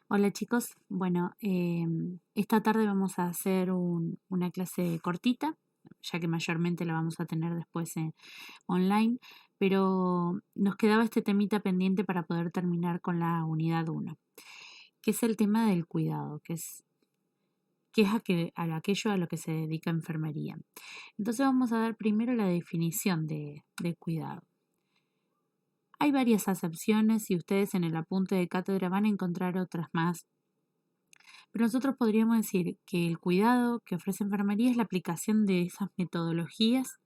Hola chicos, bueno, esta tarde vamos a hacer una clase cortita, ya que mayormente la vamos a tener después online, pero nos quedaba este temita pendiente para poder terminar con la unidad uno, que es el tema del cuidado, que es aquello a lo que se dedica enfermería. Entonces vamos a dar primero la definición de cuidado. Hay varias acepciones y ustedes en el apunte de cátedra van a encontrar otras más. Pero nosotros podríamos decir que el cuidado que ofrece enfermería es la aplicación de esas metodologías,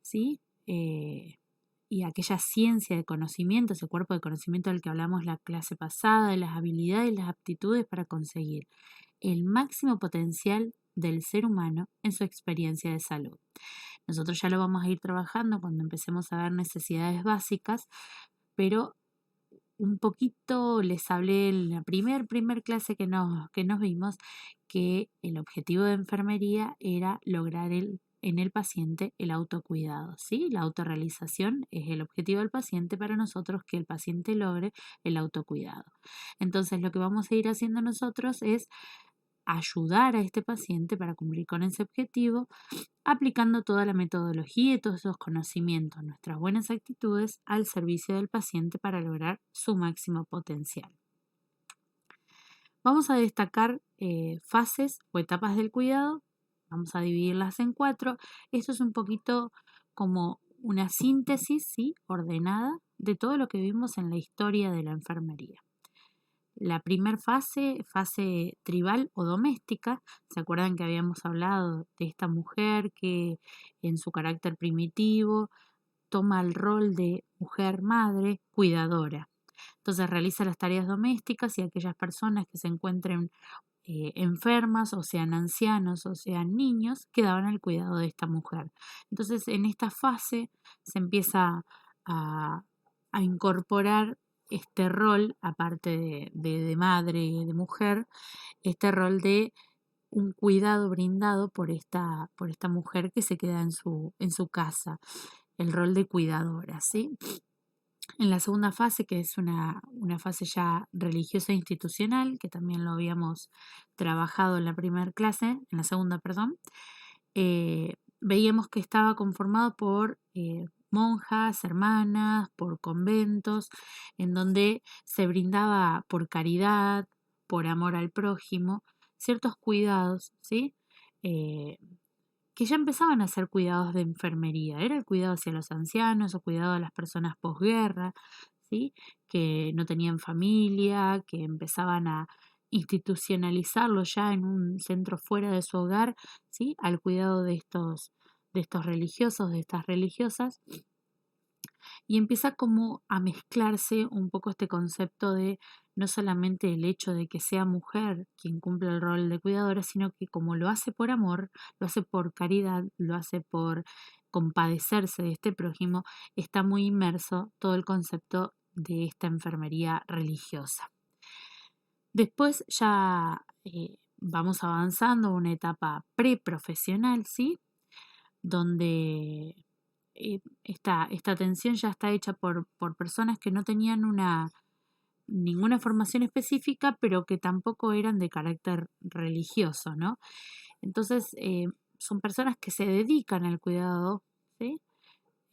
¿sí? Y aquella ciencia de conocimiento, ese cuerpo de conocimiento del que hablamos la clase pasada, de las habilidades y las aptitudes para conseguir el máximo potencial del ser humano en su experiencia de salud. Nosotros ya lo vamos a ir trabajando cuando empecemos a ver necesidades básicas, pero un poquito les hablé en la primer clase que nos vimos que el objetivo de enfermería era lograr en el paciente el autocuidado, ¿sí? La autorrealización es el objetivo del paciente para nosotros, que el paciente logre el autocuidado. Entonces lo que vamos a ir haciendo nosotros es ayudar a este paciente para cumplir con ese objetivo, aplicando toda la metodología y todos esos conocimientos, nuestras buenas actitudes al servicio del paciente para lograr su máximo potencial. Vamos a destacar fases o etapas del cuidado, vamos a dividirlas en 4. Esto es un poquito como una síntesis, ¿sí?, ordenada de todo lo que vimos en la historia de la enfermería. La primera fase tribal o doméstica, ¿se acuerdan que habíamos hablado de esta mujer que en su carácter primitivo toma el rol de mujer madre cuidadora? Entonces realiza las tareas domésticas y aquellas personas que se encuentren enfermas, o sean ancianos o sean niños, quedaban al cuidado de esta mujer. Entonces en esta fase se empieza a, a incorporar este rol, aparte de madre y de mujer, este rol de un cuidado brindado por esta mujer que se queda en su casa, el rol de cuidadora, ¿sí? En la segunda fase, que es una fase ya religiosa e institucional, que también lo habíamos trabajado en la primera clase, en la segunda, perdón, veíamos que estaba conformado por monjas, hermanas, por conventos, en donde se brindaba por caridad, por amor al prójimo, ciertos cuidados, ¿sí? Eh, que ya empezaban a ser cuidados de enfermería. Era el cuidado hacia los ancianos o cuidado a las personas posguerra, ¿sí?, que no tenían familia, que empezaban a institucionalizarlo ya en un centro fuera de su hogar, ¿sí?, al cuidado de estos religiosos, de estas religiosas, y empieza como a mezclarse un poco este concepto de no solamente el hecho de que sea mujer quien cumple el rol de cuidadora, sino que como lo hace por amor, lo hace por caridad, lo hace por compadecerse de este prójimo, está muy inmerso todo el concepto de esta enfermería religiosa. Después ya vamos avanzando a una etapa preprofesional, ¿sí?, donde esta atención ya está hecha por personas que no tenían ninguna formación específica, pero que tampoco eran de carácter religioso, ¿no? Entonces, son personas que se dedican al cuidado, ¿sí?,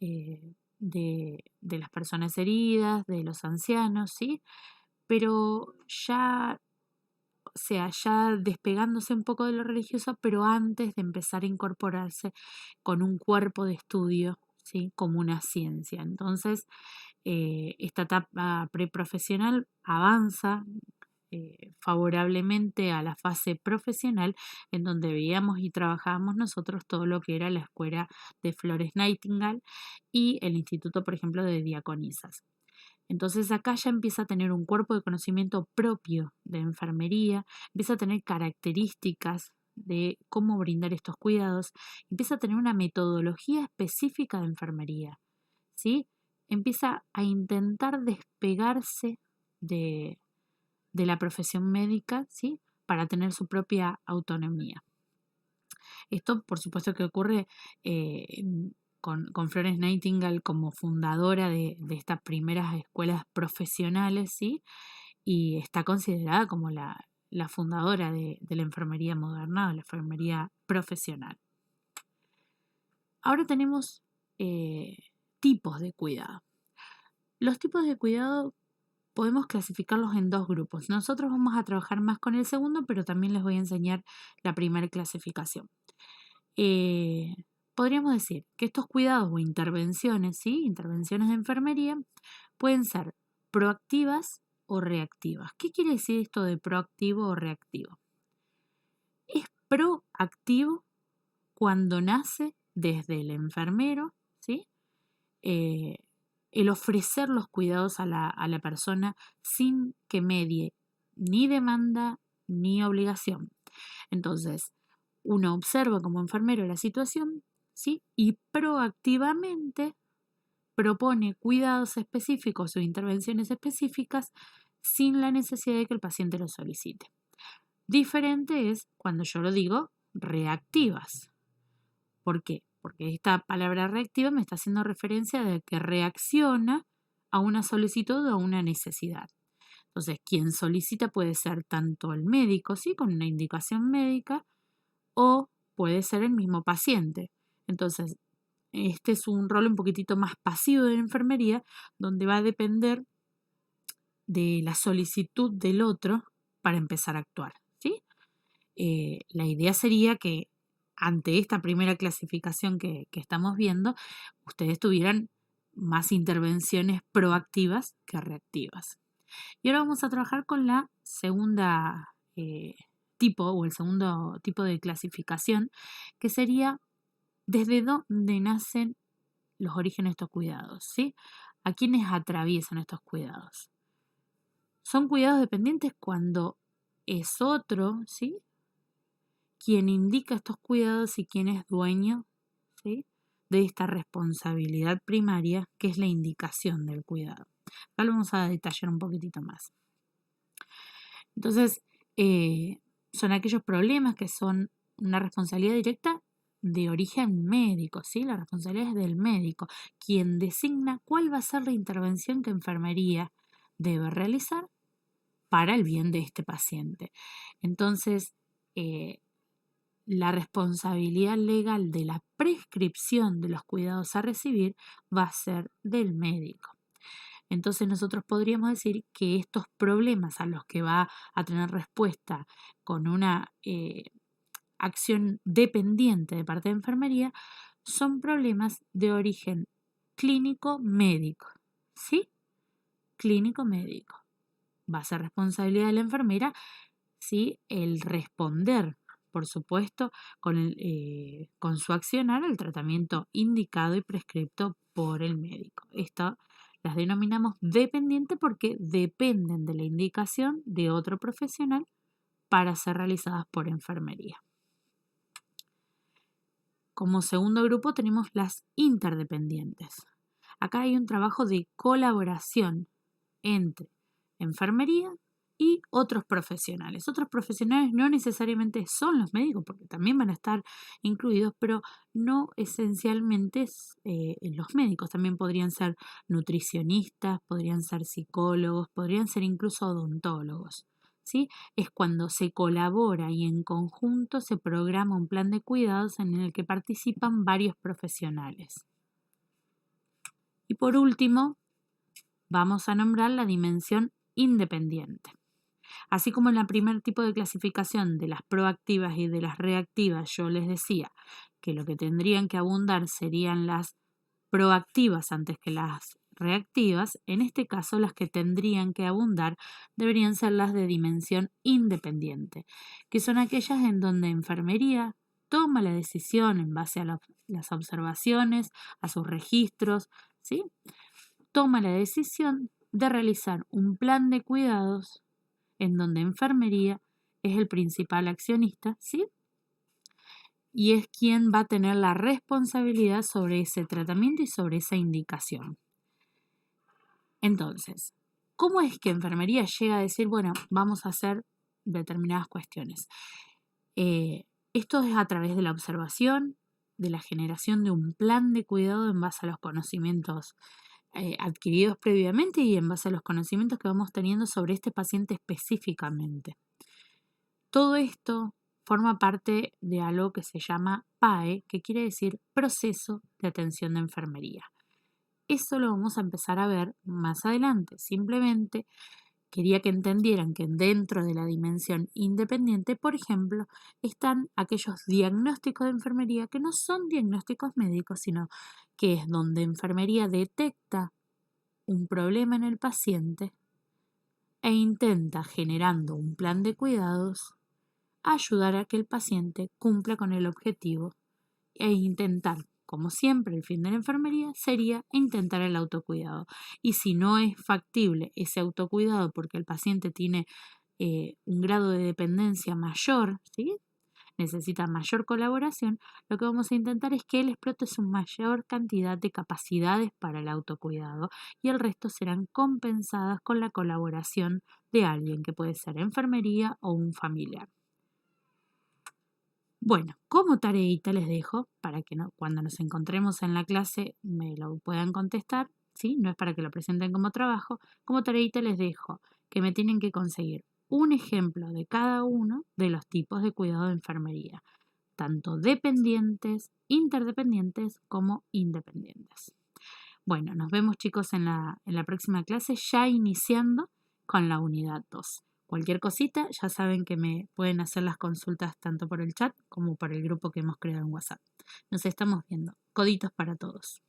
de las personas heridas, de los ancianos, ¿sí? Pero ya, o sea, ya despegándose un poco de lo religioso, pero antes de empezar a incorporarse con un cuerpo de estudio, ¿sí?, como una ciencia. Entonces, esta etapa preprofesional avanza favorablemente a la fase profesional, en donde veíamos y trabajábamos nosotros todo lo que era la escuela de Flores Nightingale y el Instituto, por ejemplo, de Diaconisas. Entonces acá ya empieza a tener un cuerpo de conocimiento propio de enfermería, empieza a tener características de cómo brindar estos cuidados, empieza a tener una metodología específica de enfermería, ¿sí? Empieza a intentar despegarse de, de la profesión médica, ¿sí?, para tener su propia autonomía. Esto, por supuesto, que ocurre eh, con Florence Nightingale como fundadora de estas primeras escuelas profesionales, ¿sí? y está considerada como la fundadora de la enfermería moderna, de la enfermería profesional. Ahora tenemos tipos de cuidado. Los tipos de cuidado podemos clasificarlos en dos grupos. Nosotros vamos a trabajar más con el segundo, pero también les voy a enseñar la primera clasificación. Podríamos decir que estos cuidados o intervenciones, ¿sí? Intervenciones de enfermería, pueden ser proactivas o reactivas. ¿Qué quiere decir esto de proactivo o reactivo? Es proactivo cuando nace desde el enfermero, ¿sí? El ofrecer los cuidados a la persona sin que medie ni demanda ni obligación. Entonces, uno observa como enfermero la situación, ¿sí? Y proactivamente propone cuidados específicos o intervenciones específicas sin la necesidad de que el paciente lo solicite. Diferente es cuando yo lo digo reactivas. ¿Por qué? Porque esta palabra reactiva me está haciendo referencia de que reacciona a una solicitud o a una necesidad. Entonces, quien solicita puede ser tanto el médico, ¿sí? Con una indicación médica, o puede ser el mismo paciente. Entonces, este es un rol un poquitito más pasivo de la enfermería, donde va a depender de la solicitud del otro para empezar a actuar, ¿sí? La idea sería que ante esta primera clasificación que estamos viendo, ustedes tuvieran más intervenciones proactivas que reactivas. Y ahora vamos a trabajar con la segunda tipo o el segundo tipo de clasificación, que sería desde dónde nacen los orígenes de estos cuidados, ¿sí? ¿A quiénes atraviesan estos cuidados? Son cuidados dependientes cuando es otro, ¿sí? Quien indica estos cuidados y quien es dueño, ¿sí? De esta responsabilidad primaria que es la indicación del cuidado. Ahora lo vamos a detallar un poquitito más. Entonces, son aquellos problemas que son una responsabilidad directa de origen médico, ¿sí? La responsabilidad es del médico, quien designa cuál va a ser la intervención que enfermería debe realizar para el bien de este paciente. Entonces, la responsabilidad legal de la prescripción de los cuidados a recibir va a ser del médico. Entonces nosotros podríamos decir que estos problemas a los que va a tener respuesta con una acción dependiente de parte de enfermería son problemas de origen clínico médico, ¿sí? Clínico médico. Va a ser responsabilidad de la enfermera, ¿sí? El responder, por supuesto, con su accionar al tratamiento indicado y prescripto por el médico. Esto las denominamos dependiente porque dependen de la indicación de otro profesional para ser realizadas por enfermería. Como segundo grupo tenemos las interdependientes. Acá hay un trabajo de colaboración entre enfermería y otros profesionales. Otros profesionales no necesariamente son los médicos, porque también van a estar incluidos, pero no esencialmente los médicos. También podrían ser nutricionistas, podrían ser psicólogos, podrían ser incluso odontólogos, ¿sí? Es cuando se colabora y en conjunto se programa un plan de cuidados en el que participan varios profesionales. Y por último, vamos a nombrar la dimensión independiente. Así como en el primer tipo de clasificación de las proactivas y de las reactivas, yo les decía que lo que tendrían que abundar serían las proactivas antes que las reactivas, en este caso las que tendrían que abundar deberían ser las de dimensión independiente, que son aquellas en donde enfermería toma la decisión en base a las observaciones, a sus registros, ¿sí? Toma la decisión de realizar un plan de cuidados en donde enfermería es el principal accionista, ¿sí? Y es quien va a tener la responsabilidad sobre ese tratamiento y sobre esa indicación. Entonces, ¿cómo es que enfermería llega a decir, bueno, vamos a hacer determinadas cuestiones? Esto es a través de la observación, de la generación de un plan de cuidado en base a los conocimientos adquiridos previamente y en base a los conocimientos que vamos teniendo sobre este paciente específicamente. Todo esto forma parte de algo que se llama PAE, que quiere decir Proceso de Atención de Enfermería. Eso lo vamos a empezar a ver más adelante. Simplemente quería que entendieran que dentro de la dimensión independiente, por ejemplo, están aquellos diagnósticos de enfermería que no son diagnósticos médicos, sino que es donde enfermería detecta un problema en el paciente e intenta, generando un plan de cuidados, ayudar a que el paciente cumpla con el objetivo e intentar, como siempre, el fin de la enfermería sería intentar el autocuidado. Y si no es factible ese autocuidado porque el paciente tiene un grado de dependencia mayor, ¿sí? Necesita mayor colaboración, lo que vamos a intentar es que él explote su mayor cantidad de capacidades para el autocuidado y el resto serán compensadas con la colaboración de alguien que puede ser enfermería o un familiar. Bueno, como tareita les dejo para que cuando nos encontremos en la clase me lo puedan contestar, ¿sí? No es para que lo presenten como trabajo. Como tareita les dejo que me tienen que conseguir un ejemplo de cada uno de los tipos de cuidado de enfermería, tanto dependientes, interdependientes como independientes. Bueno, nos vemos chicos en la próxima clase, ya iniciando con la unidad 2. Cualquier cosita, ya saben que me pueden hacer las consultas tanto por el chat como por el grupo que hemos creado en WhatsApp. Nos estamos viendo. Coditos para todos.